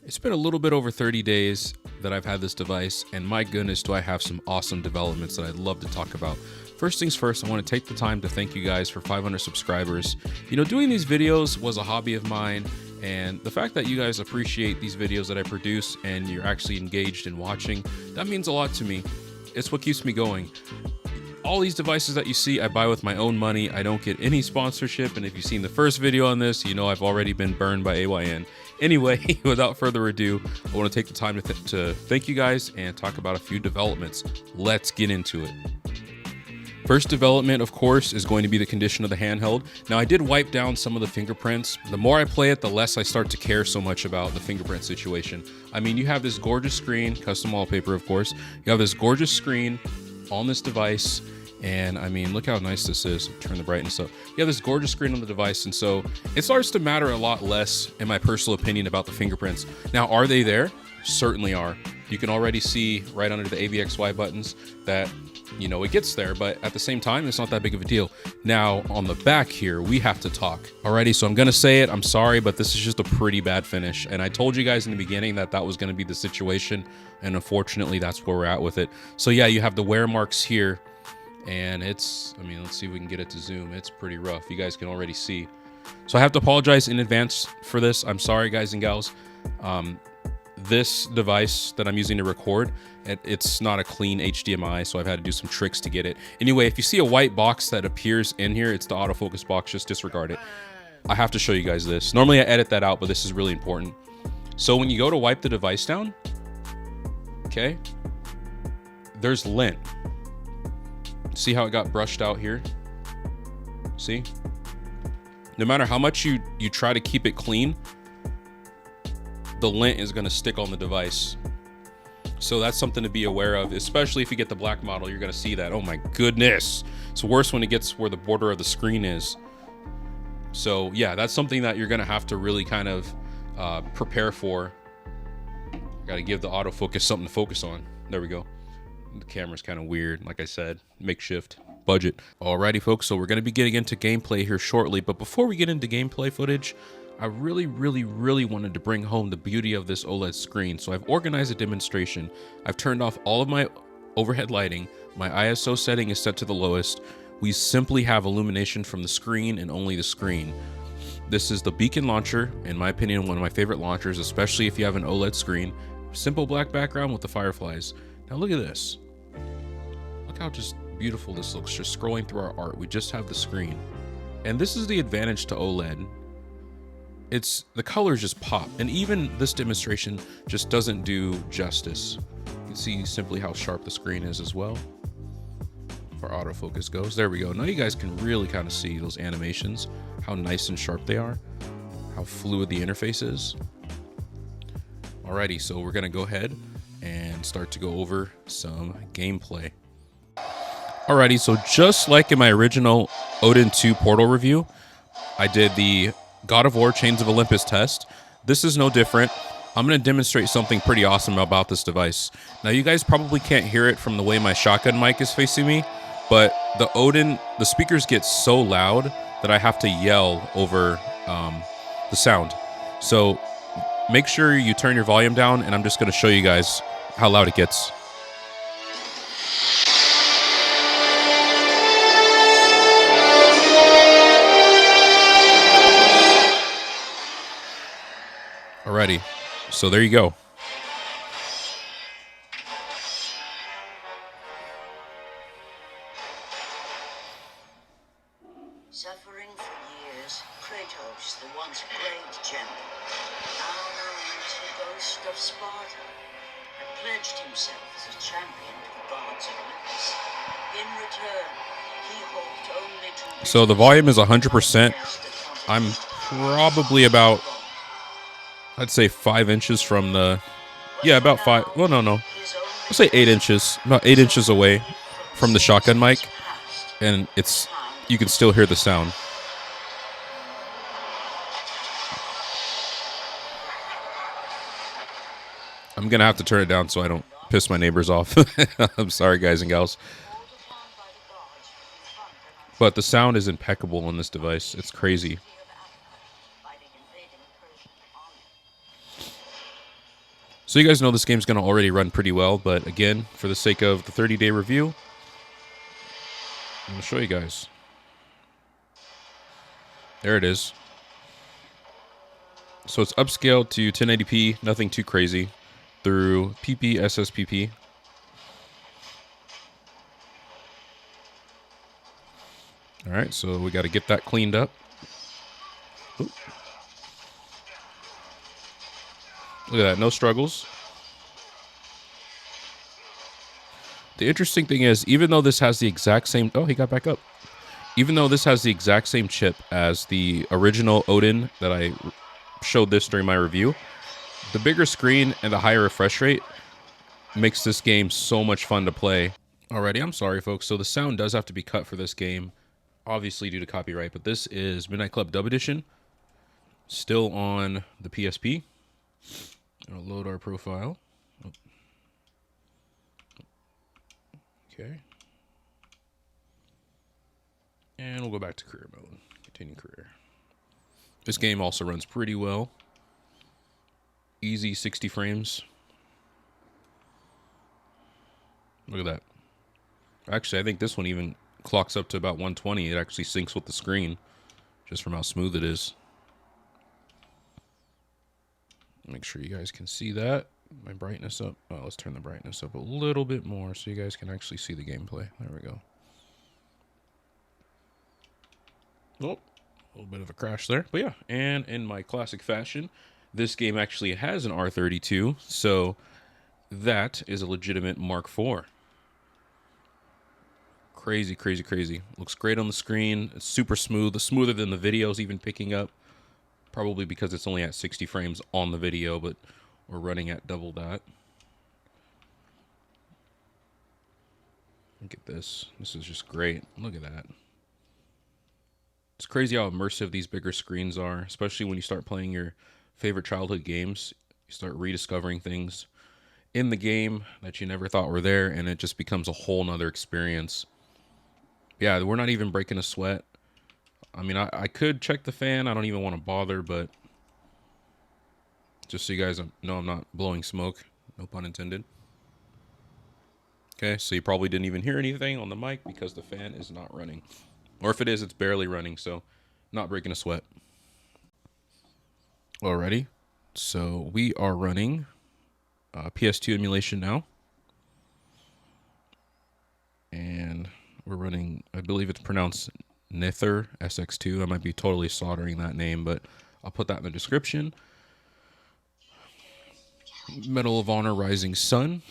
It's been a little bit over 30 days that I've had this device, and my goodness, do I have some awesome developments that I'd love to talk about. First things first, I want to take the time to thank you guys for 500 subscribers. You know, doing these videos was a hobby of mine, and the fact that you guys appreciate these videos that I produce and you're actually engaged in watching, that means a lot to me. It's what keeps me going. All these devices that you see, I buy with my own money. I don't get any sponsorship, and if you've seen the first video on this, you know I've already been burned by AYN. Anyway, without further ado, I want to take the time to thank you guys and talk about a few developments. Let's get into it. First development, of course, is going to be the condition of the handheld. Now, I did wipe down some of the fingerprints. The more I play it, the less I start to care so much about the fingerprint situation. I mean, you have this gorgeous screen, custom wallpaper, of course. You have this gorgeous screen on this device. And I mean, look how nice this is. Turn the brightness up. You have this gorgeous screen on the device. And so it starts to matter a lot less, in my personal opinion, about the fingerprints. Now, are they there? Certainly are. You can already see right under the AVXY buttons that, you know, it gets there, but at the same time, it's not that big of a deal. Now, on the back here, we have to talk. Alrighty, so I'm gonna say it, I'm sorry, but this is just a pretty bad finish. And I told you guys in the beginning that that was gonna be the situation, and unfortunately, that's where we're at with it. So yeah, you have the wear marks here, and it's, I mean, let's see if we can get it to zoom. It's pretty rough. You guys can already see. So I have to apologize in advance for this. I'm sorry, guys and gals. This device that I'm using to record, it's not a clean HDMI, so I've had to do some tricks to get it. Anyway, if you see a white box that appears in here, it's the autofocus box. Just disregard it. I have to show you guys this. Normally I edit that out, but this is really important. So when you go to wipe the device down, okay, there's lint. See how it got brushed out here? See? No matter how much you try to keep it clean, the lint is going to stick on the device. So that's something to be aware of, especially if you get the black model. You're going to see that. Oh my goodness. It's worse when it gets where the border of the screen is. So yeah, that's something that you're going to have to really kind of prepare for. Got to give the autofocus something to focus on. There we go. The camera's kind of weird, like I said, makeshift budget. Alrighty, folks, so we're going to be getting into gameplay here shortly, but before we get into gameplay footage, I really wanted to bring home the beauty of this OLED screen, so I've organized a demonstration. I've turned off all of my overhead lighting, my ISO setting is set to the lowest. We simply have illumination from the screen and only the screen. This is the Beacon launcher, in my opinion, one of my favorite launchers, especially if you have an OLED screen. Simple black background with the fireflies. Now look at this. Look how just beautiful this looks, just scrolling through our art. We just have the screen. And this is the advantage to OLED. It's the colors just pop, and even this demonstration just doesn't do justice. You can see simply how sharp the screen is as well. If our autofocus goes, there we go. Now you guys can really kind of see those animations, how nice and sharp they are, how fluid the interface is. Alrighty, so we're gonna go ahead and start to go over some gameplay. Alrighty, so just like in my original Odin 2 Portal review, I did the God of War Chains of Olympus test. This is no different. I'm going to demonstrate something pretty awesome about this device. Now, you guys probably can't hear it from the way my shotgun mic is facing me, but the Odin, the speakers get so loud that I have to yell over the sound. So make sure you turn your volume down, and I'm just going to show you guys how loud it gets. Alrighty, so there you go. Suffering for years, Kratos, the once great champion, now known as the ghost of Sparta, had pledged himself as a champion to the gods of Olympus. In return, he hoped only to... So the volume is 100%. I'm probably about, I'd say 5 inches from the, yeah, about 5, well, no, I'll say 8 inches, about 8 inches away from the shotgun mic, and it's, you can still hear the sound. I'm gonna have to turn it down so I don't piss my neighbors off. I'm sorry, guys and gals. But the sound is impeccable on this device. It's crazy. So you guys know this game's going to already run pretty well, but again, for the sake of the 30-day review, I'm going to show you guys. There it is. So it's upscaled to 1080p, nothing too crazy, through PPSSPP. All right, so we got to get that cleaned up. Oop. Look at that, no struggles. The interesting thing is, even though this has the exact same... Oh, he got back up. Even though this has the exact same chip as the original Odin that I showed this during my review, the bigger screen and the higher refresh rate makes this game so much fun to play. Alrighty, I'm sorry, folks. So the sound does have to be cut for this game, obviously due to copyright, but this is Midnight Club Dub Edition, still on the PSP. I'll load our profile. Oh. Okay. And we'll go back to career mode. Continue career. This game also runs pretty well. Easy 60 frames. Look at that. Actually, I think this one even clocks up to about 120. It actually syncs with the screen, just from how smooth it is. Make sure you guys can see that. My brightness up. Oh, let's turn the brightness up a little bit more so you guys can actually see the gameplay. There we go. Oh, a little bit of a crash there. But yeah, and in my classic fashion, this game actually has an R32, so that is a legitimate Mark IV. Crazy, crazy, crazy. Looks great on the screen. It's super smooth. Smoother than the video's even picking up. Probably because it's only at 60 frames on the video, but we're running at double that. Look at this. This is just great. Look at that. It's crazy how immersive these bigger screens are, especially when you start playing your favorite childhood games. You start rediscovering things in the game that you never thought were there, and it just becomes a whole nother experience. Yeah, we're not even breaking a sweat. I mean, I could check the fan. I don't even want to bother, but just so you guys know, I'm not blowing smoke. No pun intended. Okay, so you probably didn't even hear anything on the mic because the fan is not running. Or if it is, it's barely running, so not breaking a sweat. Alrighty, so we are running PS2 emulation now. And we're running, I believe it's pronounced Nether SX2. I might be totally slaughtering that name, but I'll put that in the description. Medal of Honor Rising Sun.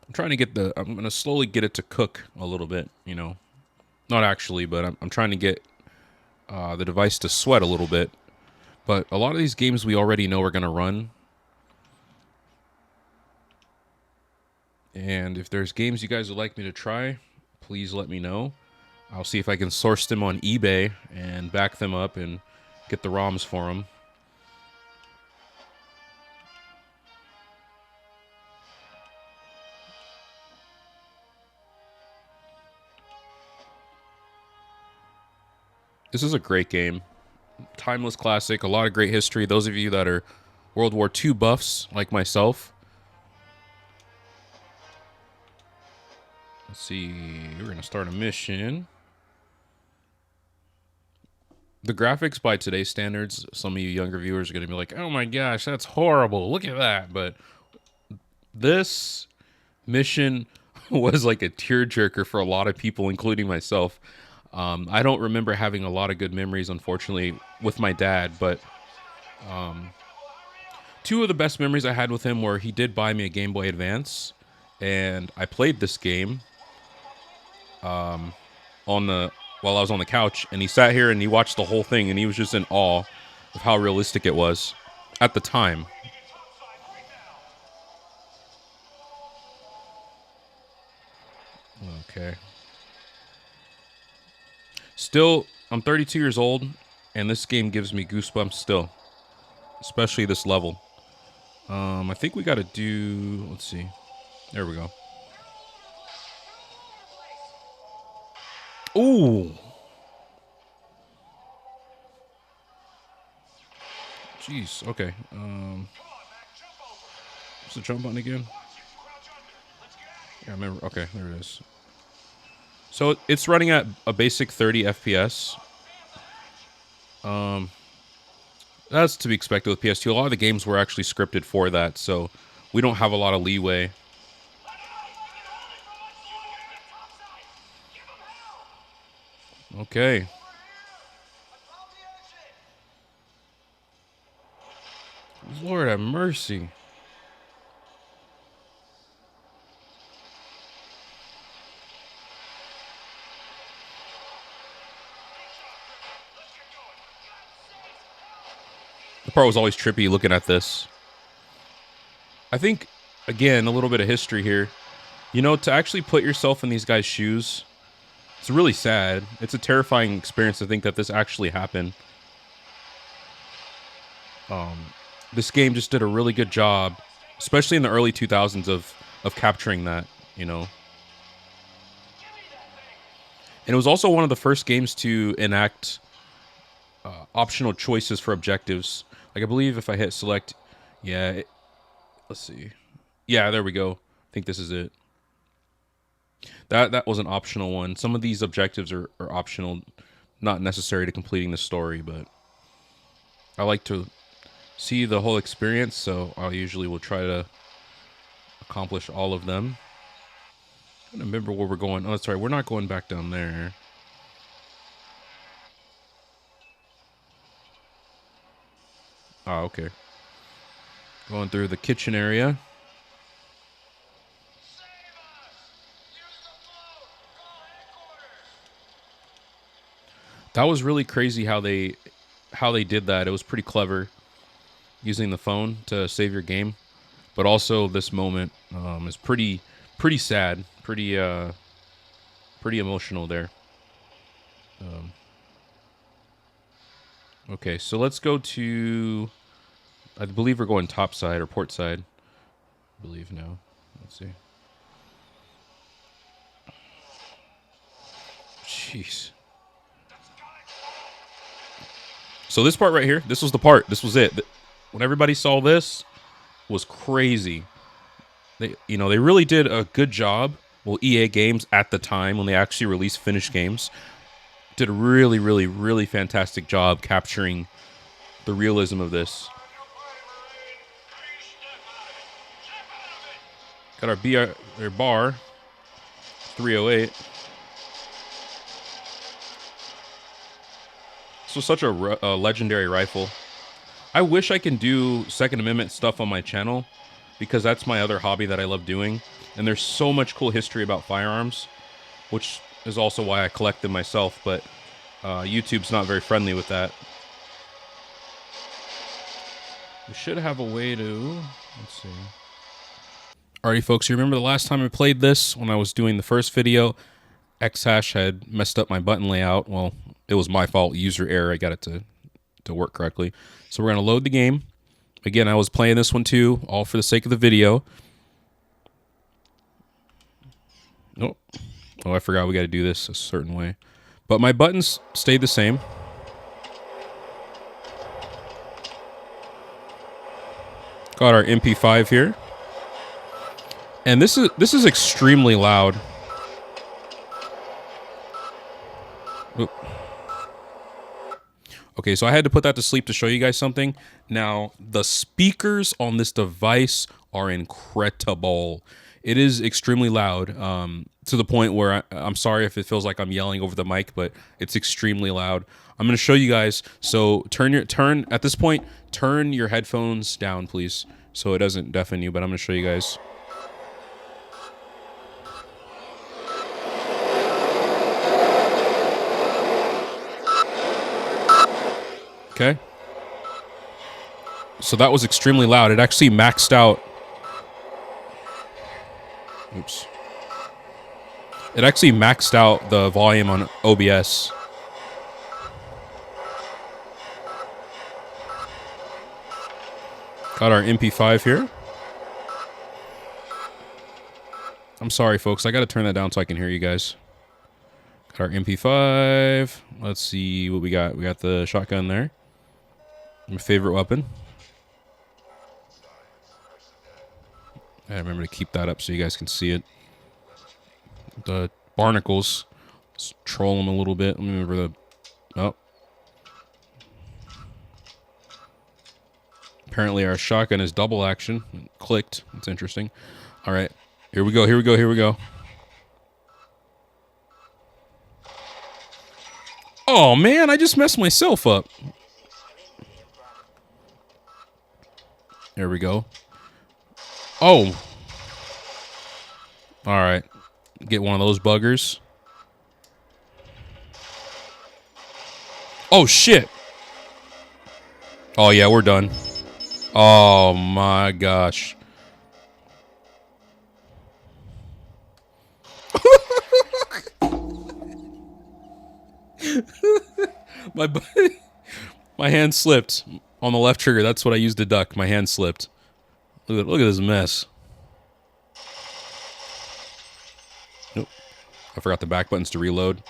I'm trying to get I'm going to slowly get it to cook a little bit, you know. Not actually, but I'm trying to get the device to sweat a little bit. But a lot of these games we already know are going to run. And if there's games you guys would like me to try, please let me know. I'll see if I can source them on eBay and back them up and get the ROMs for them. This is a great game. Timeless classic, a lot of great history. Those of you that are World War II buffs, like myself. Let's see, we're going to start a mission. The graphics by today's standards, some of you younger viewers are going to be like, oh my gosh, that's horrible. Look at that. But this mission was like a tearjerker for a lot of people, including myself. I don't remember having a lot of good memories, unfortunately, with my dad, but two of the best memories I had with him were he did buy me a Game Boy Advance, and I played this game while I was on the couch, and he sat here and he watched the whole thing, and he was just in awe of how realistic it was at the time. Okay. Still, I'm 32 years old, and this game gives me goosebumps still, especially this level. I think we got to do, let's see. There we go. Ooh. Jeez. Okay. What's the jump button again? Yeah, I remember. Okay, there it is. So it's running at a basic 30 FPS. That's to be expected with PS2. A lot of the games were actually scripted for that, so we don't have a lot of leeway. Okay. Lord have mercy. The part was always trippy looking at this. I think, again, a little bit of history here. You know, to actually put yourself in these guys' shoes, it's really sad. It's a terrifying experience to think that this actually happened. This game just did a really good job, especially in the early 2000s of capturing that, you know. And it was also one of the first games to enact optional choices for objectives. Like, I believe if I hit select, yeah, let's see. Yeah, there we go. I think this is it. That was an optional one. Some of these objectives are optional, not necessary to completing the story, but I like to see the whole experience, so I usually will try to accomplish all of them. I don't remember where we're going. Oh, that's right. We're not going back down there. Oh, okay. Going through the kitchen area. That was really crazy how they did that. It was pretty clever using the phone to save your game, but also this moment is pretty sad, pretty emotional there. Okay, so let's go to. I believe we're going top side or port side. I believe now. Let's see. Jeez. So this part right here, this was the part. This was it. When everybody saw this, was crazy. They really did a good job. Well, EA Games at the time when they actually released finished games did a really, really, really fantastic job capturing the realism of this. Got our bar 308. This was such a legendary rifle. I wish I can do Second Amendment stuff on my channel because that's my other hobby that I love doing. And there's so much cool history about firearms, which is also why I collect them myself. But YouTube's not very friendly with that. We should have a way to... Let's see. Alrighty, folks. You remember the last time I played this when I was doing the first video? Xhash had messed up my button layout. Well, it was my fault. User error. I got it to work correctly. So we're going to load the game. Again, I was playing this one too, all for the sake of the video. Oh, I forgot we got to do this a certain way. But my buttons stayed the same. Got our MP5 here. And this is extremely loud. Oop. Okay, so I had to put that to sleep to show you guys something. Now, the speakers on this device are incredible. It is extremely loud, to the point where I'm sorry if it feels like I'm yelling over the mic, but it's extremely loud. I'm going to show you guys. So at this point, turn your headphones down, please, so it doesn't deafen you. But I'm going to show you guys. Okay. So that was extremely loud. It actually maxed out. Oops. It actually maxed out the volume on OBS. Got our MP5 here. I'm sorry, folks. I got to turn that down so I can hear you guys. Got our MP5. Let's see what we got. We got the shotgun there. My favorite weapon. I remember to keep that up so you guys can see it. The barnacles. Let's troll them a little bit. Let me remember the... Oh. Apparently our shotgun is double action. It clicked. That's interesting. All right. Here we go. Here we go. Here we go. Oh, man. I just messed myself up. There we go. Oh. All right. Get one of those buggers. Oh, shit. Oh, yeah. We're done. Oh, my gosh. My hand slipped on the left trigger. That's what I used to duck. My hand slipped. Look at this mess. Nope. I forgot the back buttons to reload.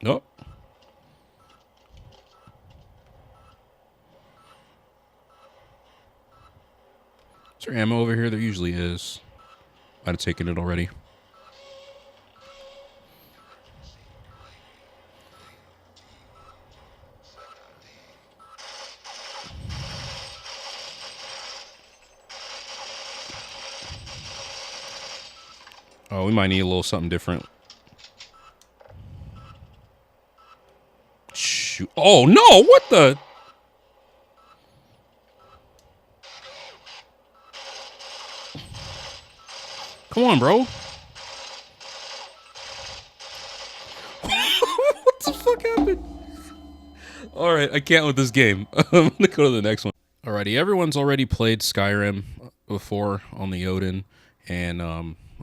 Nope. Is there ammo over here? There usually is. Might have taken it already. Oh, we might need a little something different. Shoot. Oh, no! What the... Come on, bro. What the fuck happened? Alright, I can't with this game. I'm gonna go to the next one. Alrighty, everyone's already played Skyrim before on the Odin and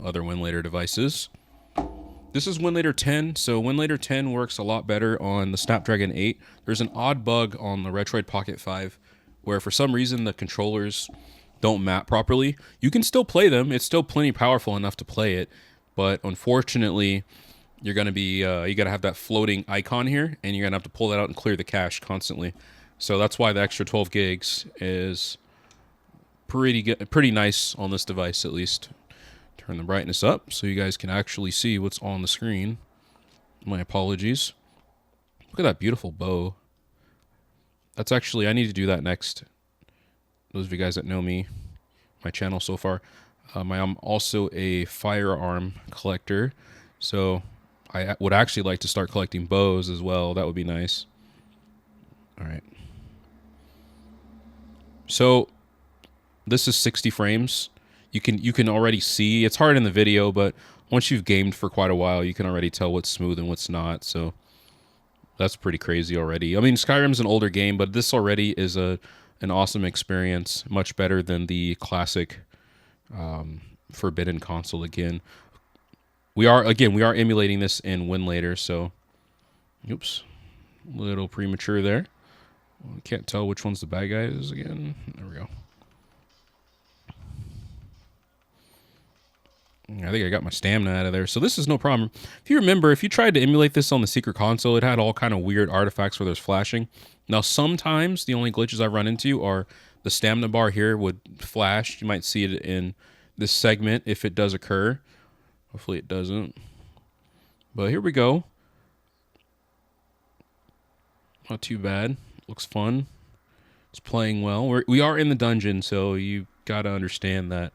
other Winlator devices. This is Winlator 10, so Winlator 10 works a lot better on the Snapdragon 8. There's an odd bug on the Retroid Pocket 5 where for some reason the controllers don't map properly. You can still play them. It's still plenty powerful enough to play it, but unfortunately, you're going to be you got to have that floating icon here, and you're going to have to pull that out and clear the cache constantly. So that's why the extra 12 gigs is pretty good, pretty nice on this device at least. Turn the brightness up so you guys can actually see what's on the screen. My apologies. Look at that beautiful bow. That's actually, I need to do that next. Those of you guys that know me, my channel so far, I'm also a firearm collector, so I would actually like to start collecting bows as well. That would be nice. All right. So this is 60 frames. You can already see, it's hard in the video, but once you've gamed for quite a while, you can already tell what's smooth and what's not. So that's pretty crazy already. I mean, Skyrim's an older game, but this already is an awesome experience, much better than the classic Forbidden console again. We are emulating this in Winlator, so oops, a little premature there. Can't tell which one's the bad guys again. There we go. I think I got my stamina out of there. So this is no problem. If you remember, if you tried to emulate this on the secret console, it had all kind of weird artifacts where there's flashing. Now, sometimes the only glitches I run into are the stamina bar here would flash. You might see it in this segment if it does occur. Hopefully it doesn't. But here we go. Not too bad. Looks fun. It's playing well. We are in the dungeon, so you got to understand that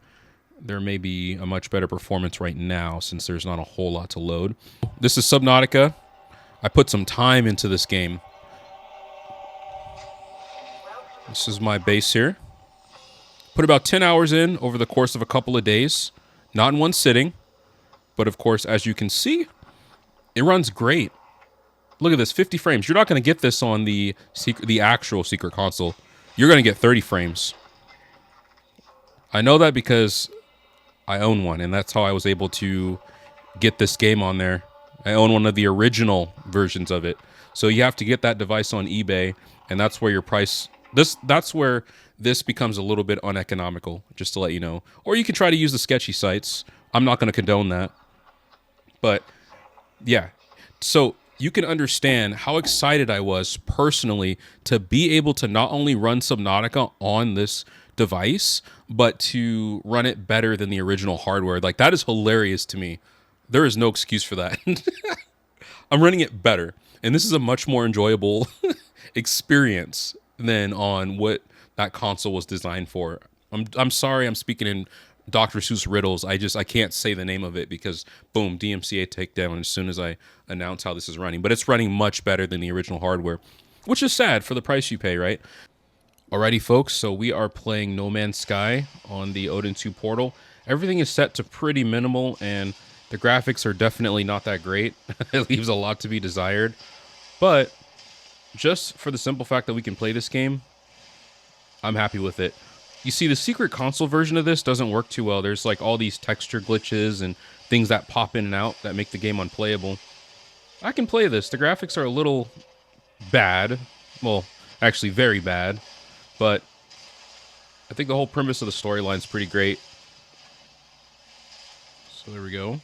there may be a much better performance right now since there's not a whole lot to load. This is Subnautica. I put some time into this game. This is my base here. Put about 10 hours in over the course of a couple of days. Not in one sitting. But of course, as you can see, it runs great. Look at this, 50 frames. You're not going to get this on the actual secret console. You're going to get 30 frames. I know that because I own one, and that's how I was able to get this game on there. I own one of the original versions of it. So you have to get that device on eBay, and that's where your price... That's where this becomes a little bit uneconomical, just to let you know. Or you can try to use the sketchy sites. I'm not going to condone that. But yeah, so you can understand how excited I was personally to be able to not only run Subnautica on this device, but to run it better than the original hardware. Like, that is hilarious to me. There is no excuse for that. I'm running it better. And this is a much more enjoyable experience than on what that console was designed for. I'm sorry I'm speaking in Dr. Seuss riddles. I can't say the name of it because boom, DMCA takedown as soon as I announce how this is running. But it's running much better than the original hardware, which is sad for the price you pay, right? Alrighty, folks, so we are playing No Man's Sky on the Odin 2 portal. Everything is set to pretty minimal, and the graphics are definitely not that great. It leaves a lot to be desired. But just for the simple fact that we can play this game, I'm happy with it. You see, the secret console version of this doesn't work too well. There's like all these texture glitches and things that pop in and out that make the game unplayable. I can play this. The graphics are a little bad. Well, actually very bad. But I think the whole premise of the storyline is pretty great. So there we go.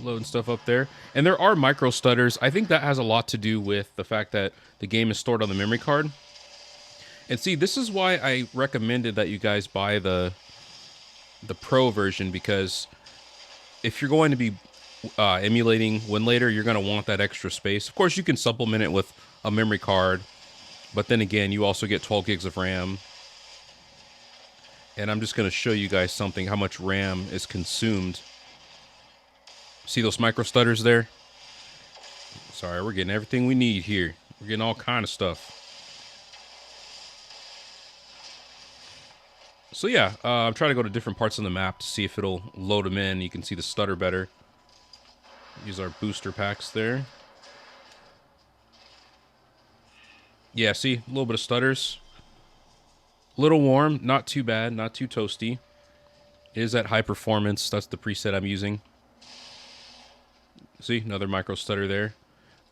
Loading stuff up there. And there are micro stutters. I think that has a lot to do with the fact that the game is stored on the memory card. And see, this is why I recommended that you guys buy the Pro version, because if you're going to be emulating Winlator, you're going to want that extra space. Of course, you can supplement it with a memory card, but then again, you also get 12 gigs of RAM. And I'm just going to show you guys something, how much RAM is consumed. See those micro stutters there? Sorry, we're getting everything we need here. We're getting all kind of stuff. So yeah, I'm trying to go to different parts on the map to see if it'll load them in. You can see the stutter better. Use our booster packs there. Yeah, see, a little bit of stutters. A little warm, not too bad, not too toasty. It is at high performance. That's the preset I'm using. See, another micro stutter there.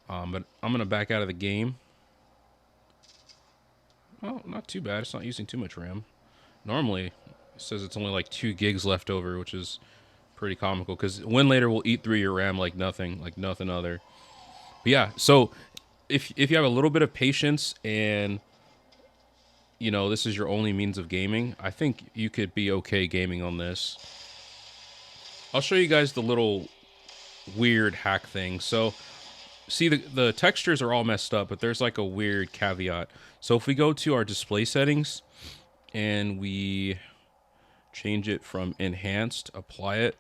But I'm going to back out of the game. Oh, not too bad. It's not using too much RAM. Normally, it says it's only like 2 gigs left over, which is pretty comical, because Winlator will eat through your RAM like nothing other. But yeah, so if you have a little bit of patience and, you know, this is your only means of gaming, I think you could be okay gaming on this. I'll show you guys the little weird hack thing. So, see, the textures are all messed up, but there's like a weird caveat. So if we go to our display settings and we change it from enhanced, apply it,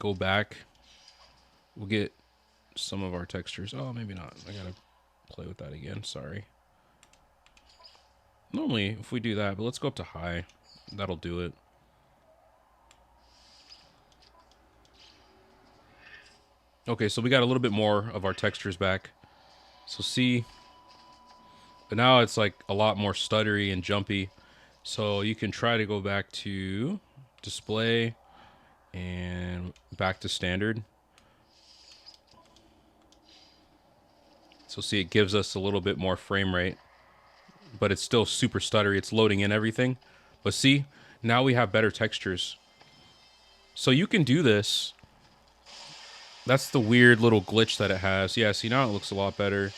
go back, we'll get some of our textures. Oh, maybe not. I gotta play with that again. Sorry. Normally, if we do that, but let's go up to high. That'll do it. Okay, so we got a little bit more of our textures back. So see, but now it's like a lot more stuttery and jumpy. So you can try to go back to display and back to standard. So see, it gives us a little bit more frame rate, but it's still super stuttery. It's loading in everything. But see, now we have better textures. So you can do this. That's the weird little glitch that it has. Yeah, see, now it looks a lot better.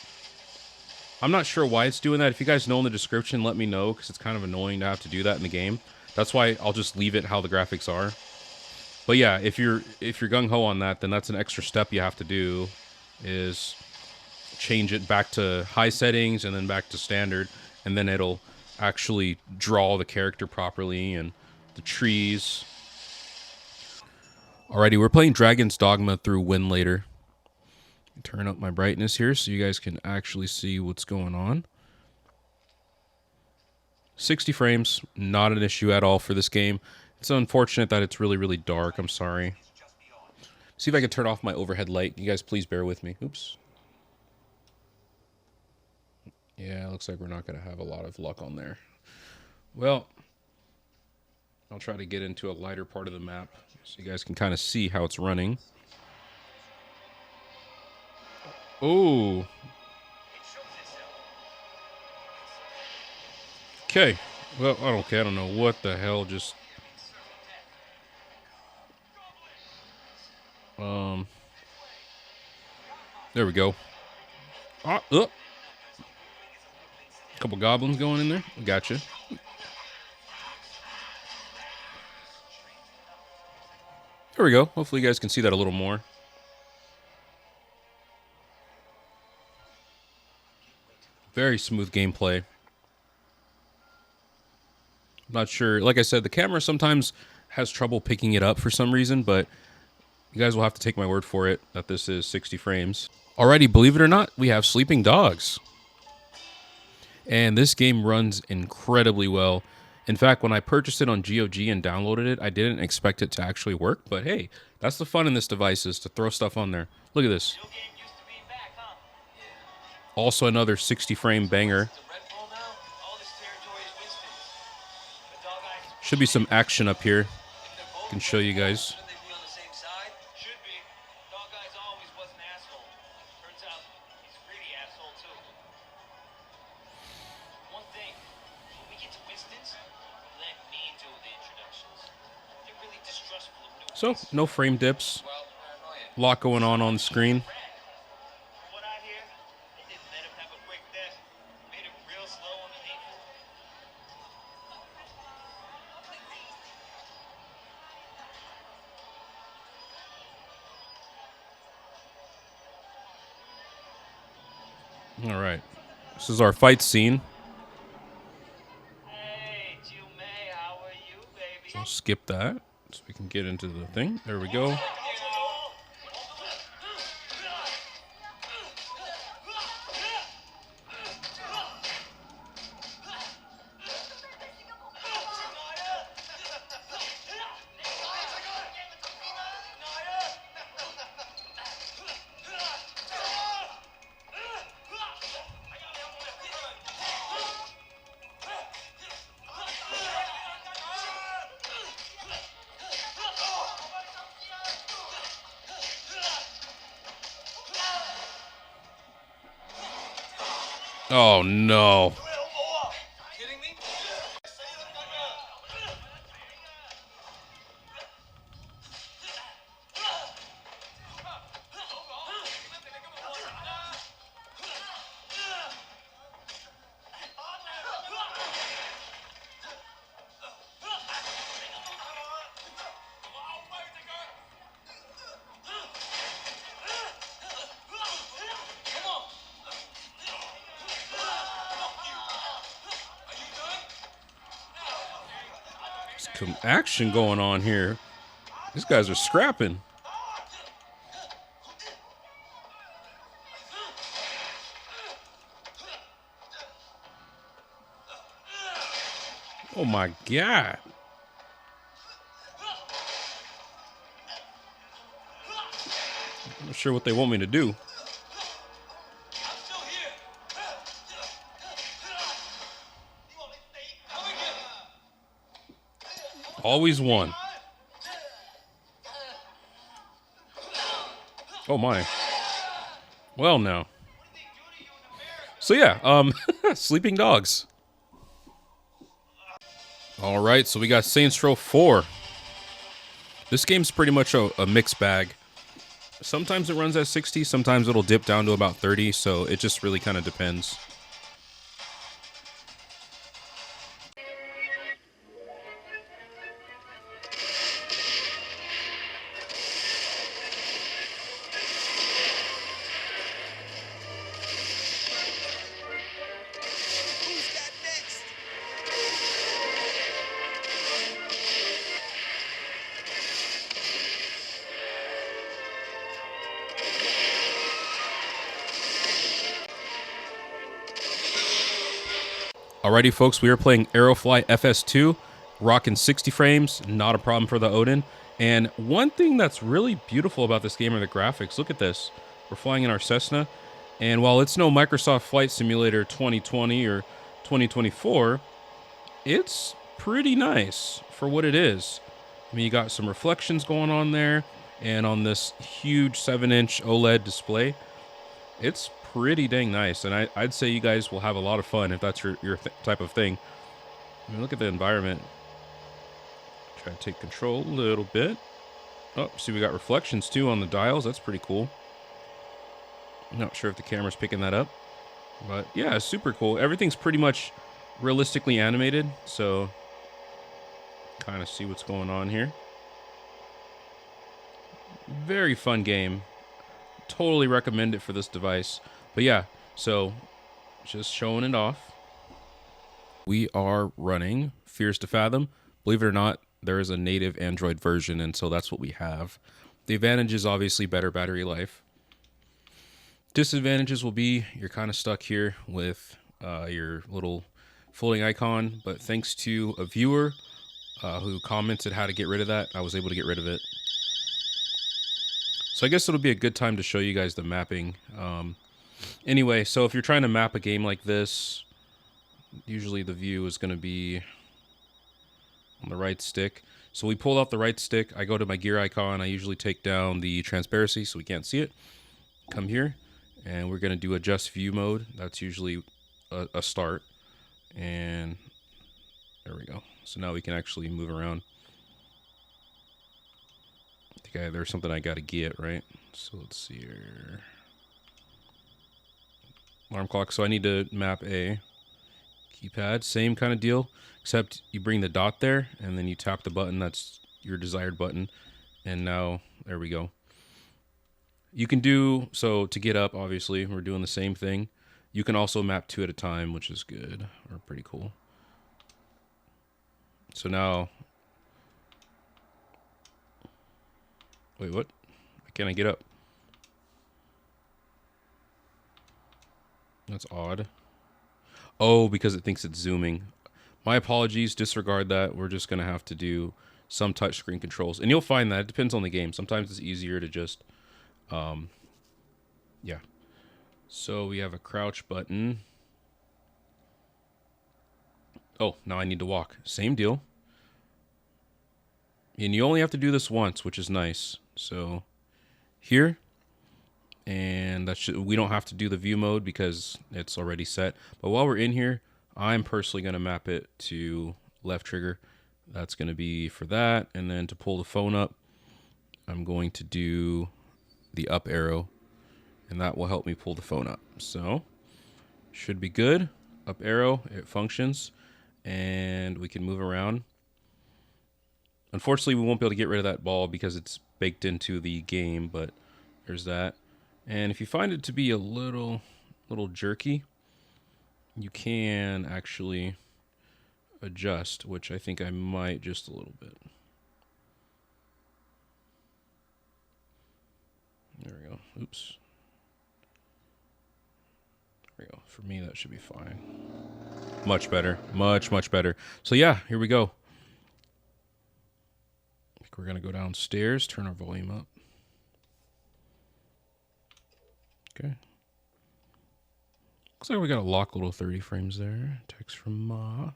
I'm not sure why it's doing that. If you guys know in the description, let me know, because it's kind of annoying to have to do that in the game. That's why I'll just leave it how the graphics are. But yeah, if you're gung-ho on that, then that's an extra step you have to do, is change it back to high settings and then back to standard, and then it'll actually draw the character properly and the trees. Alrighty, we're playing Dragon's Dogma through Winlator. Turn up my brightness here so you guys can actually see what's going on. 60 frames, not an issue at all for this game. It's unfortunate that it's really, really dark. I'm sorry. See if I can turn off my overhead light. You guys please bear with me. Oops. Yeah, looks like we're not going to have a lot of luck on there. Well, I'll try to get into a lighter part of the map so you guys can kind of see how it's running. Oh. Okay. Well, I don't know what the hell just... There we go. Couple goblins going in there. Gotcha. There we go. Hopefully you guys can see that a little more. Very smooth gameplay. I'm not sure. Like I said, the camera sometimes has trouble picking it up for some reason, but you guys will have to take my word for it that this is 60 frames. Alrighty, believe it or not, we have sleeping dogs. And this game runs incredibly well. In fact, when I purchased it on GOG and downloaded it, I didn't expect it to actually work. But hey, that's the fun in this device, is to throw stuff on there. Look at this. Also another 60 frame banger. Should be some action up here. I can show you guys. So, no frame dips. A lot going on the screen. All right. This is our fight scene. Hey, May, how are you, baby? So skip that so we can get into the thing. There we go. Oh no. Some action going on here. These guys are scrapping. Oh my God. I'm not sure what they want me to do. Always one. Oh my. Well, now. So yeah, sleeping dogs. All right, so we got Saints Row 4. This game's pretty much a mixed bag. Sometimes it runs at 60, sometimes it'll dip down to about 30, so it just really kind of depends. Alrighty, folks, we are playing Aerofly FS2, rocking 60 frames, not a problem for the Odin. And one thing that's really beautiful about this game are the graphics. Look at this. We're flying in our Cessna, and while it's no Microsoft Flight Simulator 2020 or 2024, it's pretty nice for what it is. I mean, you got some reflections going on there, and on this huge 7-inch OLED display, it's pretty dang nice, and I'd say you guys will have a lot of fun if that's your type of thing. I mean, look at the environment. Try to take control a little bit. Oh, see, we got reflections too on the dials. That's pretty cool. Not sure if the camera's picking that up, but yeah, it's super cool. Everything's pretty much realistically animated, so kind of see what's going on here. Very fun game. Totally recommend it for this device. But yeah, so just showing it off. We are running Fears to Fathom. Believe it or not, there is a native Android version, and so that's what we have. The advantage is obviously better battery life. Disadvantages will be you're kind of stuck here with your little folding icon, but thanks to a viewer who commented how to get rid of that, I was able to get rid of it. So I guess it'll be a good time to show you guys the mapping. Anyway, so if you're trying to map a game like this, usually the view is going to be on the right stick. So we pull out the right stick. I go to my gear icon. I usually take down the transparency so we can't see it. Come here, and we're going to do adjust view mode. That's usually a start. And there we go. So now we can actually move around. I think there's something I got to get, right? So let's see here. Alarm clock. So I need to map a keypad. Same kind of deal, except you bring the dot there, and then you tap the button. That's your desired button. And now, there we go. You can do, so to get up, obviously, we're doing the same thing. You can also map 2 at a time, which is good, or pretty cool. So now, wait, what? Why can't I get up? That's odd. Oh, because it thinks it's zooming. My apologies, disregard that. We're just going to have to do some touchscreen controls. And you'll find that it depends on the game. Sometimes it's easier to just, yeah. So we have a crouch button. Oh, now I need to walk. Same deal. And you only have to do this once, which is nice. So here, and that we don't have to do the view mode because it's already set. But while we're in here, I'm personally going to map it to left trigger. That's going to be for that. And then to pull the phone up, I'm going to do the up arrow, and that will help me pull the phone up. So should be good. Up arrow, it functions, and we can move around. Unfortunately, we won't be able to get rid of that ball because it's baked into the game, but there's that. And if you find it to be a little jerky, you can actually adjust, which I think I might just a little bit. There we go. Oops. There we go. For me, that should be fine. Much better. Much, much better. So yeah, here we go. I think we're going to go downstairs, turn our volume up. Okay. Looks like we got a lock little 30 frames there. Text from Ma.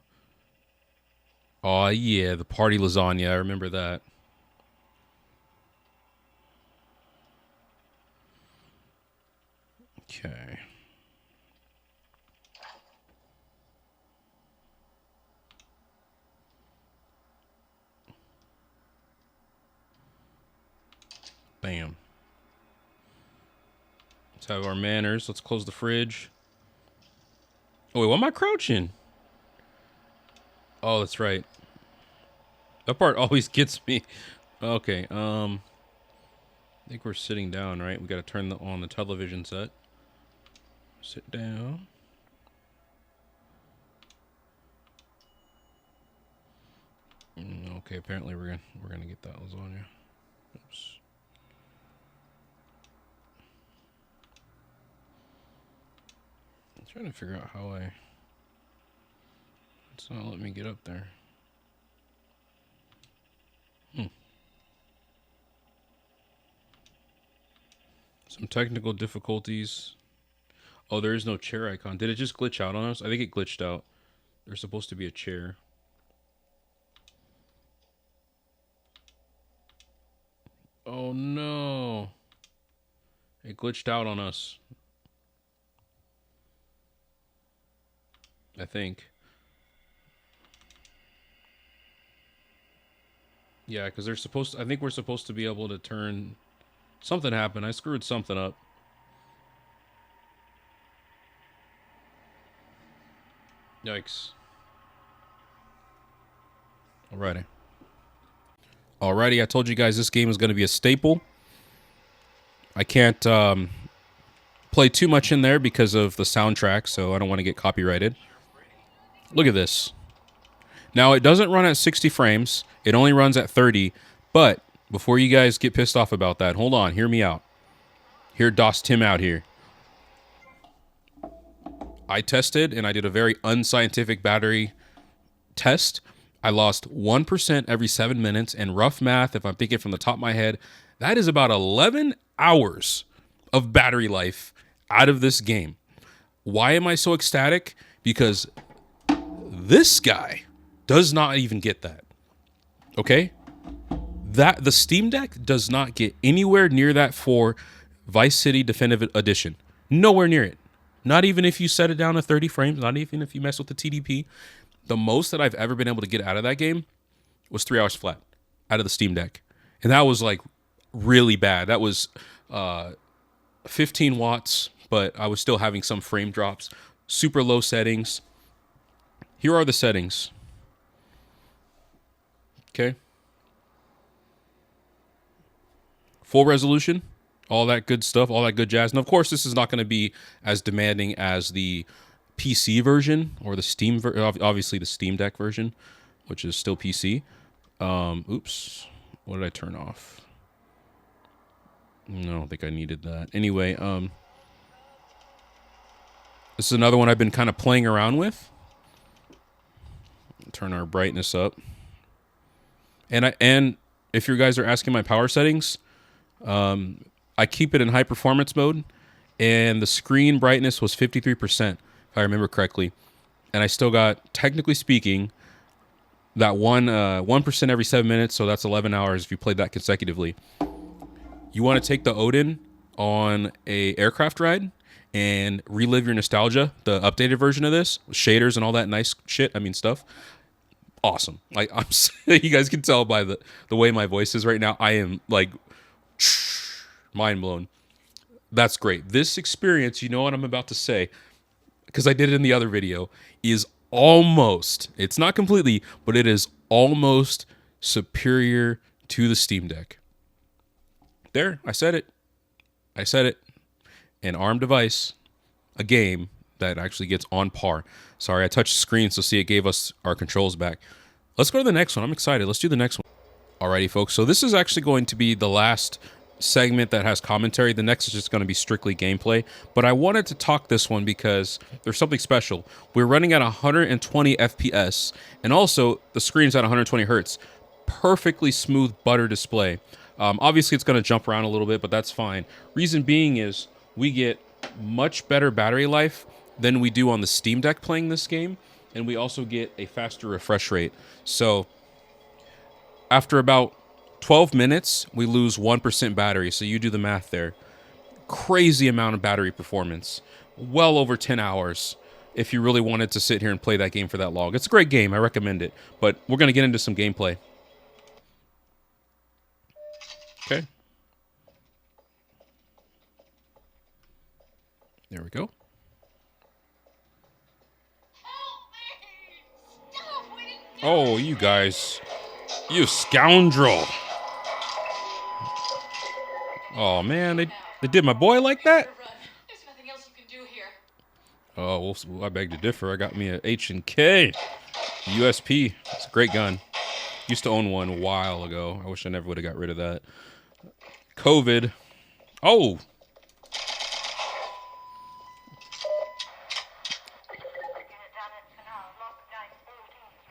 Oh yeah, the party lasagna. I remember that. Okay. Bam. Let's have our manners. Let's close the fridge. Oh, wait, why am I crouching? Oh, that's right. That part always gets me. Okay, I think we're sitting down, right? We got to turn on the television set. Sit down. Okay, apparently we're gonna get that lasagna. Oops. I'm trying to figure out how it's not letting me get up there. Some technical difficulties. Oh, there is no chair icon. Did it just glitch out on us? I think it glitched out. There's supposed to be a chair. Oh no. It glitched out on us. I think. Yeah, because they're supposed to, I think we're supposed to be able to turn... Something happened. I screwed something up. Yikes. Alrighty. Alrighty, I told you guys this game is going to be a staple. I can't play too much in there because of the soundtrack, so I don't want to get copyrighted. Look at this. Now, it doesn't run at 60 frames. It only runs at 30. But before you guys get pissed off about that, hold on. Hear me out. Hear DOS Tim out here. I tested, and I did a very unscientific battery test. I lost 1% every 7 minutes, and rough math, if I'm thinking from the top of my head, that is about 11 hours of battery life out of this game. Why am I so ecstatic? Because this guy does not even get that. Okay? That the Steam Deck does not get anywhere near that for Vice City Definitive Edition. Nowhere near it. Not even if you set it down to 30 frames, not even if you mess with the TDP. The most that I've ever been able to get out of that game was 3 hours flat out of the Steam Deck. And that was like really bad. That was 15 watts, but I was still having some frame drops. Super low settings. Here are the settings. Okay. Full resolution. All that good stuff. All that good jazz. And of course, this is not going to be as demanding as the PC version or the Steam, obviously the Steam Deck version, which is still PC. Oops, what did I turn off? No, I don't think I needed that. Anyway, this is another one I've been kind of playing around with. Turn our brightness up, and if you guys are asking my power settings, I keep it in high performance mode, and the screen brightness was 53%. If I remember correctly, and I still got, technically speaking, that 1% every 7 minutes, so that's 11 hours if you played that consecutively. You want to take the Odin on a aircraft ride and relive your nostalgia, the updated version of this, with shaders and all that nice shit, stuff. Awesome. Like, you guys can tell by the way my voice is right now, I am, like, mind blown. That's great. This experience, you know what I'm about to say, because I did it in the other video, is almost, it's not completely, but it is almost superior to the Steam Deck. There, I said it. I said it. An ARM device, a game that actually gets on par. Sorry, I touched the screen, so see, it gave us our controls back. Let's go to the next one. I'm excited. Let's do the next one. Alrighty, folks. So this is actually going to be the last segment that has commentary. The next is just going to be strictly gameplay, but I wanted to talk this one because there's something special. We're running at 120 FPS, and also the screen's at 120 hertz. Perfectly smooth butter display. Obviously it's going to jump around a little bit, but that's fine. Reason being is we get much better battery life than we do on the Steam Deck playing this game, and we also get a faster refresh rate. So after about 12 minutes, we lose 1% battery, so you do the math there. Crazy amount of battery performance. Well over 10 hours if you really wanted to sit here and play that game for that long. It's a great game. I recommend it. But we're going to get into some gameplay. Okay. There we go. Oh, you guys. You scoundrel. Oh, man, they did my boy like that? There's nothing else you can do here. Oh, well, I beg to differ. I got me a H&K USP. It's a great gun. Used to own one a while ago. I wish I never would have got rid of that. COVID. Oh!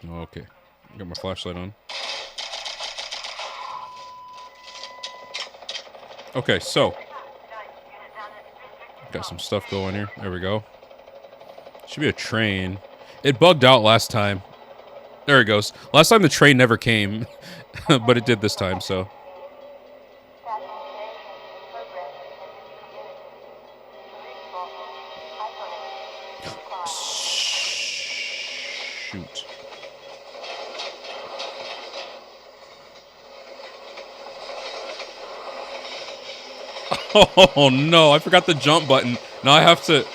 Okay. Got my flashlight on. Okay, so got some stuff going here. There we go. Should be a train. It bugged out last time. There it goes. Last time the train never came, but it did this time, so. Shoot. Oh no, I forgot the jump button. Now I have to...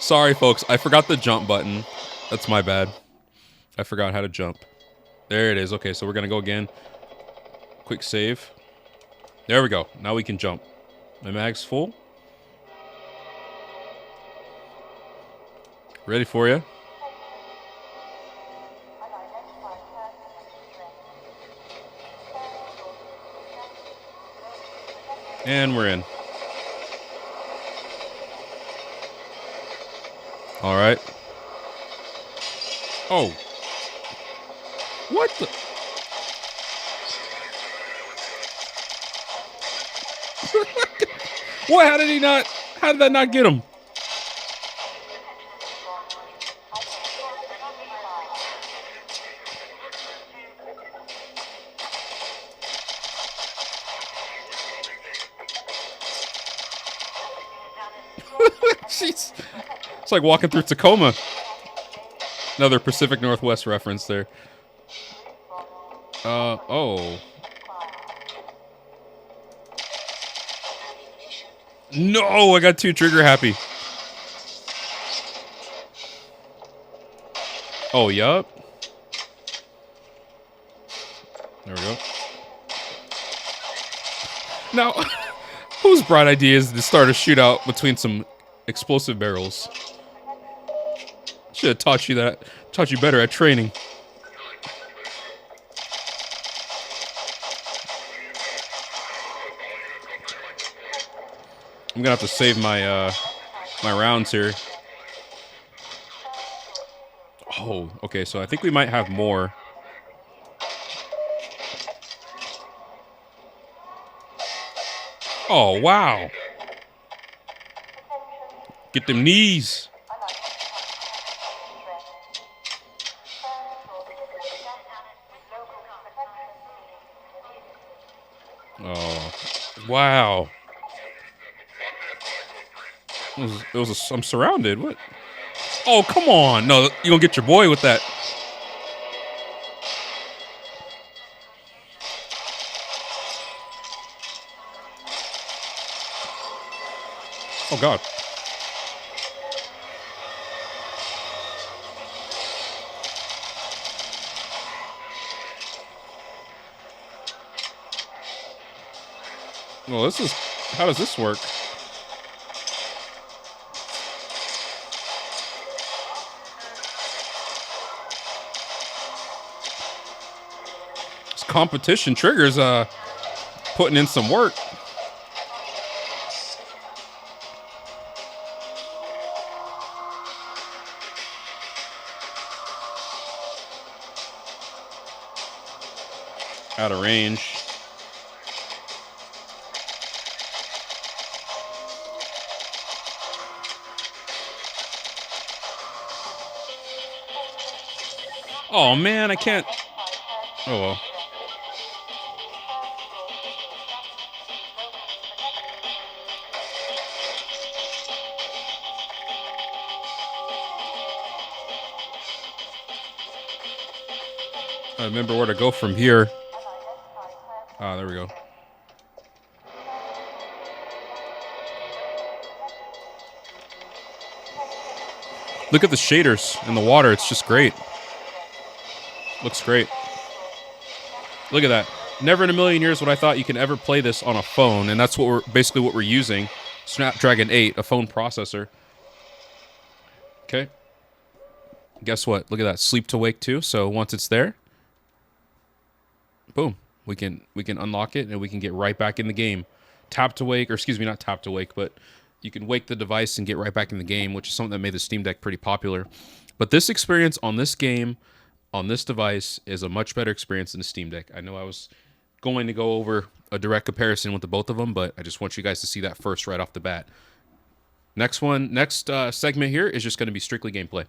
Sorry folks, I forgot the jump button. That's my bad. I forgot how to jump. There it is. Okay, so we're gonna go again. Quick save. There we go. Now we can jump. My mag's full. Ready for you. And we're in. All right. Oh. What the? What? How did he not? How did that not get him? Jeez. It's like walking through Tacoma. Another Pacific Northwest reference there. Oh. No, I got too trigger happy. Oh, yup. There we go. Now, whose bright idea is to start a shootout between some explosive barrels? Should have taught you that. Taught you better at training. I'm gonna have to save my my rounds here. Oh, okay. So I think we might have more. Oh wow! Get them knees. Oh, wow. I'm surrounded. What? Oh, come on. No, you gonna get your boy with that. Oh, God. Well, this is... How does this work? This competition triggers putting in some work. Out of range. Oh man, I can't. Oh well. I remember where to go from here. Ah, there we go. Look at the shaders in the water. It's just great. Looks great. Look at that. Never in a million years would I thought you can ever play this on a phone, and that's what we're basically what we're using. Snapdragon 8, a phone processor. Okay. Guess what? Look at that. Sleep to wake too. So once it's there, boom. We can unlock it and we can get right back in the game. Tap to wake, or excuse me, not tap to wake, but you can wake the device and get right back in the game, which is something that made the Steam Deck pretty popular. But this experience on this game, on this device, is a much better experience than the Steam Deck. I know I was going to go over a direct comparison with the both of them, but I just want you guys to see that first right off the bat. Next segment here is just going to be strictly gameplay.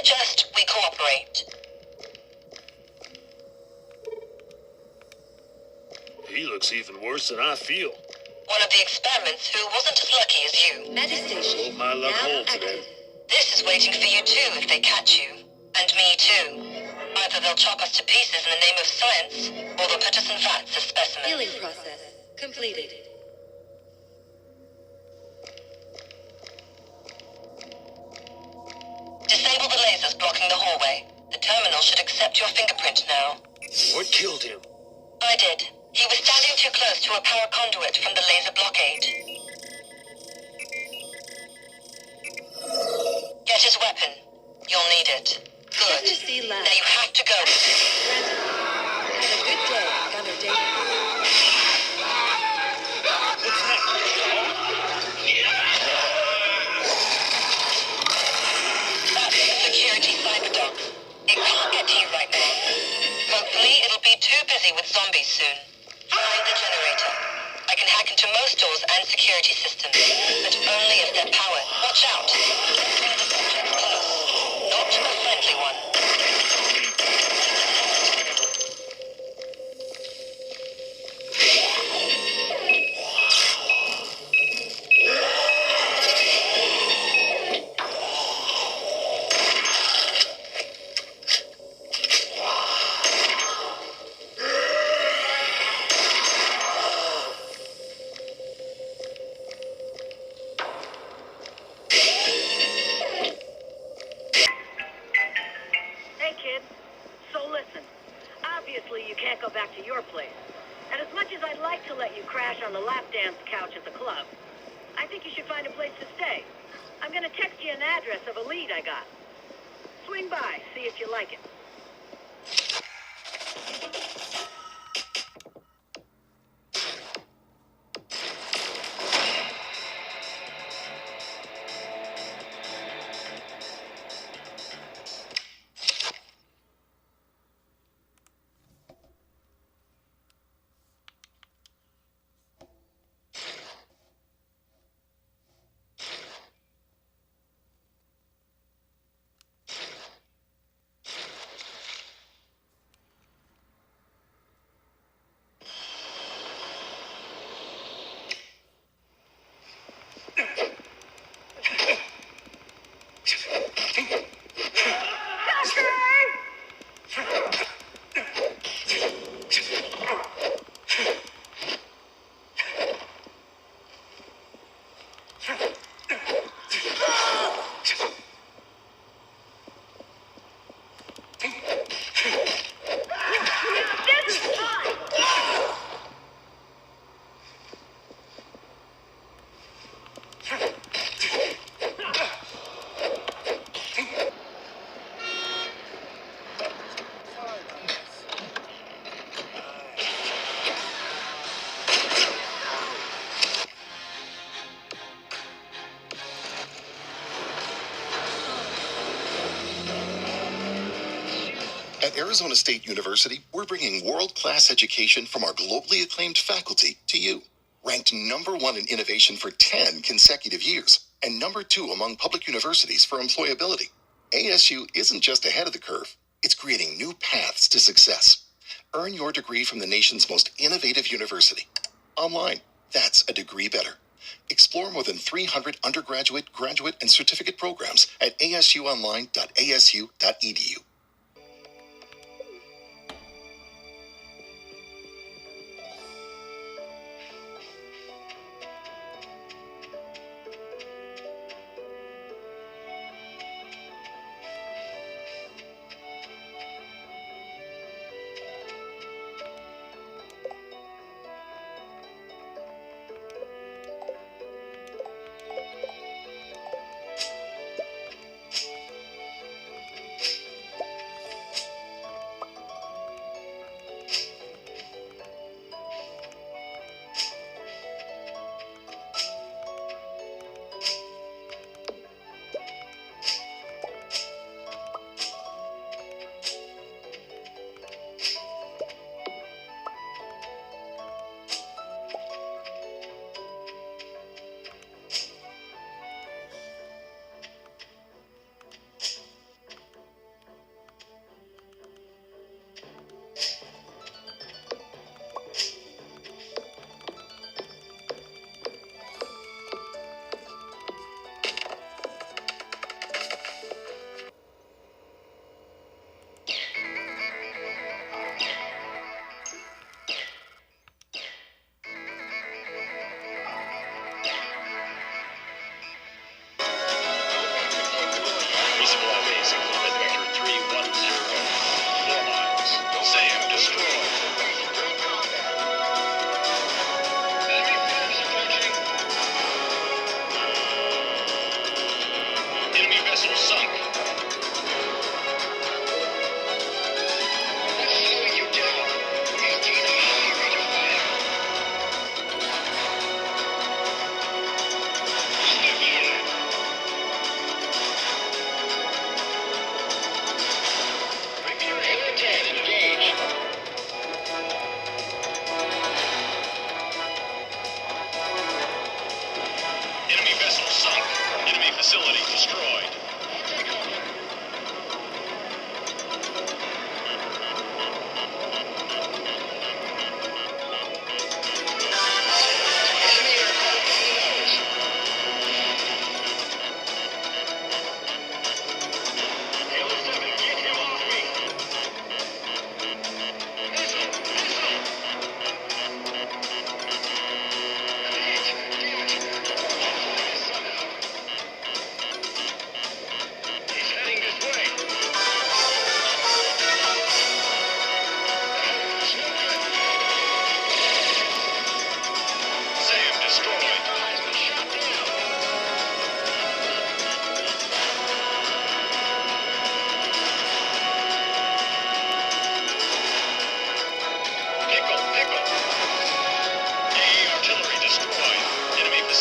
suggest we cooperate. He looks even worse than I feel. One of the experiments who wasn't as lucky as you. Hope my luck holds today. This is waiting for you too if they catch you. And me too. Either they'll chop us to pieces in the name of science, or they'll put us in vats as specimens. Healing process completed. Disable the lasers blocking the hallway. The terminal should accept your fingerprint now. What killed him? I did. He was standing too close to a power conduit from the laser blockade. Get his weapon. You'll need it. Good. FSC lab. Now you have to go. Granted. Have a good day, Gunner Data. What's that? That's the security cyberdog. It can't get to you right now. Hopefully, it'll be too busy with zombies soon. Find the generator. I can hack into most doors and security systems, but only if they're powered. Watch out. Bring the subject close. Not a friendly one. Hey, kid. So listen. Obviously, you can't go back to your place. And as much as I'd like to let you crash on the lap dance couch at the club, I think you should find a place to stay. I'm gonna text you an address of a lead I got. Swing by, see if you like it. At Arizona State University, we're bringing world-class education from our globally acclaimed faculty to you. Ranked #1 in innovation for 10 consecutive years, and #2 among public universities for employability. ASU isn't just ahead of the curve, it's creating new paths to success. Earn your degree from the nation's most innovative university. Online, that's a degree better. Explore more than 300 undergraduate, graduate, and certificate programs at asuonline.asu.edu.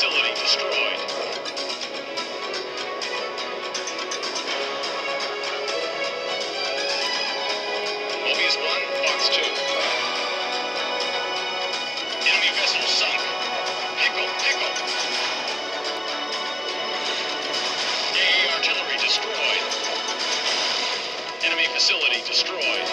facility destroyed. Mobius 1, Box 2. Enemy vessel sunk. Pickle, pickle. AE artillery destroyed. Enemy facility destroyed.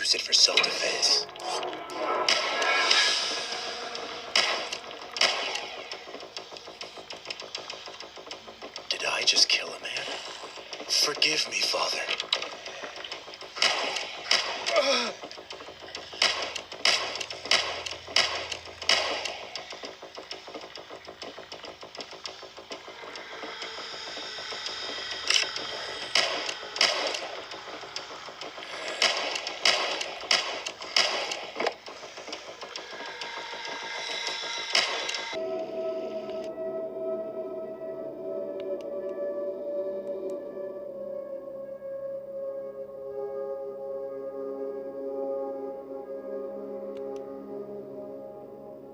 use it for self-defense. Did I just kill a man? Forgive me, Father.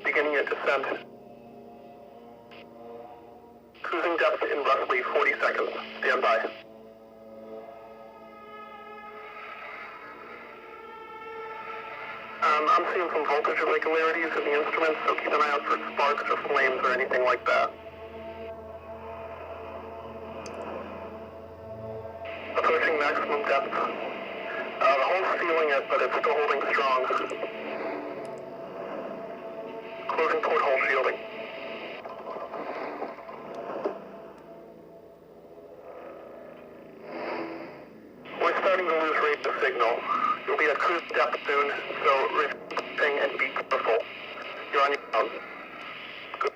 Beginning at descent. Cruising depth in roughly 40 seconds. Stand by. I'm seeing some voltage irregularities in the instruments, so keep an eye out for sparks or flames or anything like that. Approaching maximum depth. The hole's feeling it, but it's still holding strong. Closing porthole shielding. We're starting to lose rate of signal. You'll be at cruise depth soon, so ping and be careful. You're on your own. Good.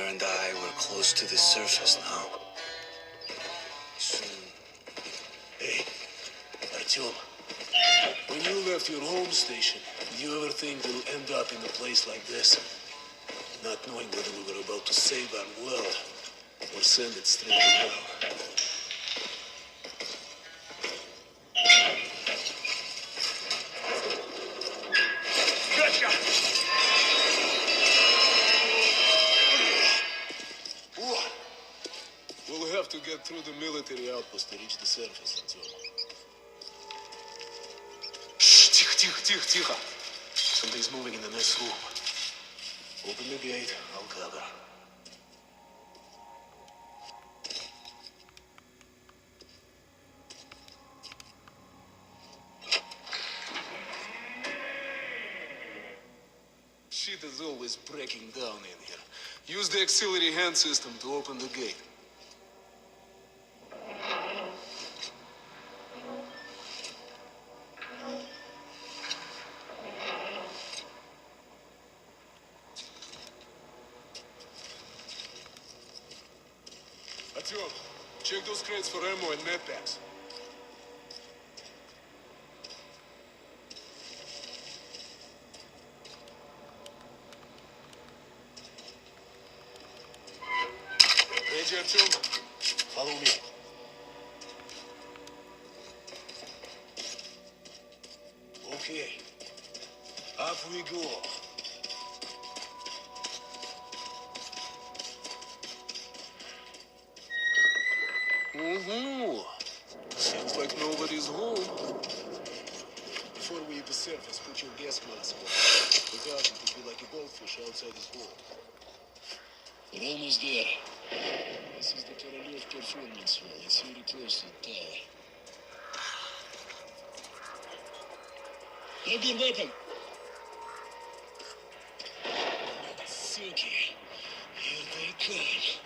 And I were close to the surface now. Soon. Hey, Artyom. When you left your home station, did you ever think you'll end up in a place like this? Not knowing whether we were about to save our world or send it straight to hell. Gotcha! We'll have to get through the military outpost to reach the surface, that's all. Shh, тихо. Something's moving in the next room. Open the gate, I'll cover. Shit is always breaking down in here. Use the auxiliary hand system to open the gate. Артём, Check those crates for ammo and med packs. Ranger 2, follow me. Okay, off we go. Seems like nobody's home. Before we hit the surface, put your gas mask on. The garden could be like a goldfish outside his hole. We're almost there. This is the Korolov performance hall. It's very close to the tower. Grab your weapon. Suki. Here they come.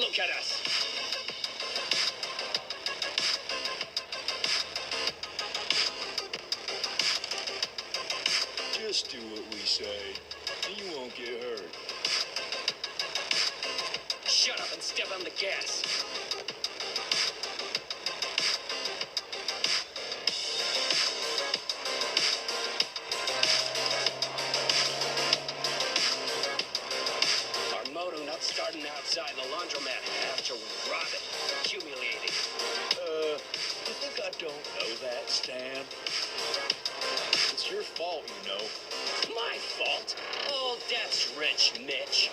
Look at us. Just do what we say, and you won't get hurt. Shut up and step on the gas. Our moto not starting outside the laundromat after we rob it. Humiliating. You think I don't know that, Stan? It's your fault, you know. My fault. Oh, that's rich, Mitch.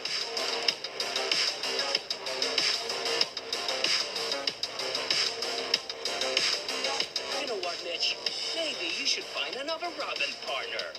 You know what, Mitch? Maybe you should find another Robin partner.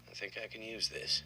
I think I can use this.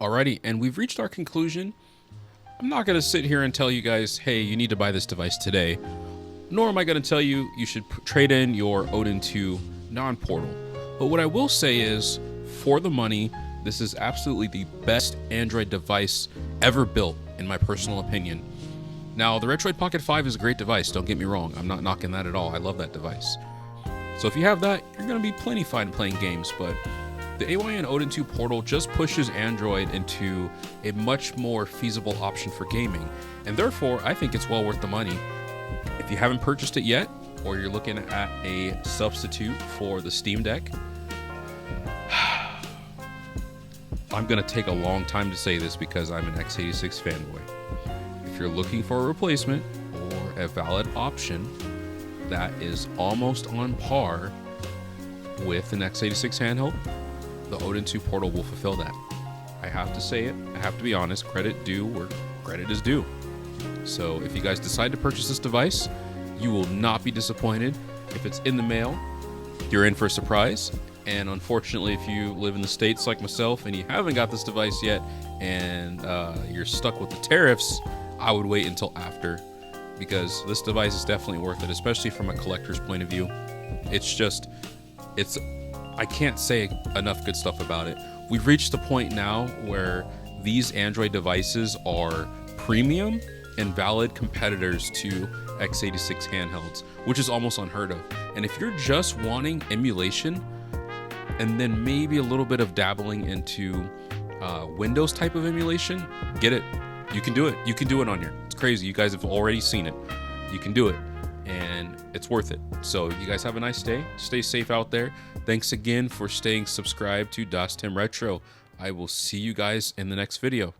Alrighty, and we've reached our conclusion. I'm not going to sit here and tell you guys, hey, you need to buy this device today, nor am I going to tell you you should trade in your Odin 2 non-portal. But what I will say is, for the money, this is absolutely the best Android device ever built, in my personal opinion. Now, the Retroid Pocket 5 is a great device, don't get me wrong. I'm not knocking that at all. I love that device. So if you have that, you're going to be plenty fine playing games, but the AYN Odin 2 portal just pushes Android into a much more feasible option for gaming, and therefore I think it's well worth the money. If you haven't purchased it yet, or you're looking at a substitute for the Steam Deck, I'm going to take a long time to say this because I'm an x86 fanboy. If you're looking for a replacement or a valid option that is almost on par with an x86 handheld, the Odin 2 portal will fulfill that. I have to say it. I have to be honest. Credit due where credit is due. So if you guys decide to purchase this device, you will not be disappointed. If it's in the mail, you're in for a surprise. And unfortunately, if you live in the States like myself and you haven't got this device yet and you're stuck with the tariffs, I would wait until after, because this device is definitely worth it, especially from a collector's point of view. I can't say enough good stuff about it. We've reached the point now where these Android devices are premium and valid competitors to x86 handhelds, which is almost unheard of. And if you're just wanting emulation and then maybe a little bit of dabbling into Windows type of emulation, get it. You can do it. You can do it on here. It's crazy. You guys have already seen it. You can do it, and it's worth it. So you guys have a nice day. Stay safe out there. Thanks again for staying subscribed to DasTim Retro. I will see you guys in the next video.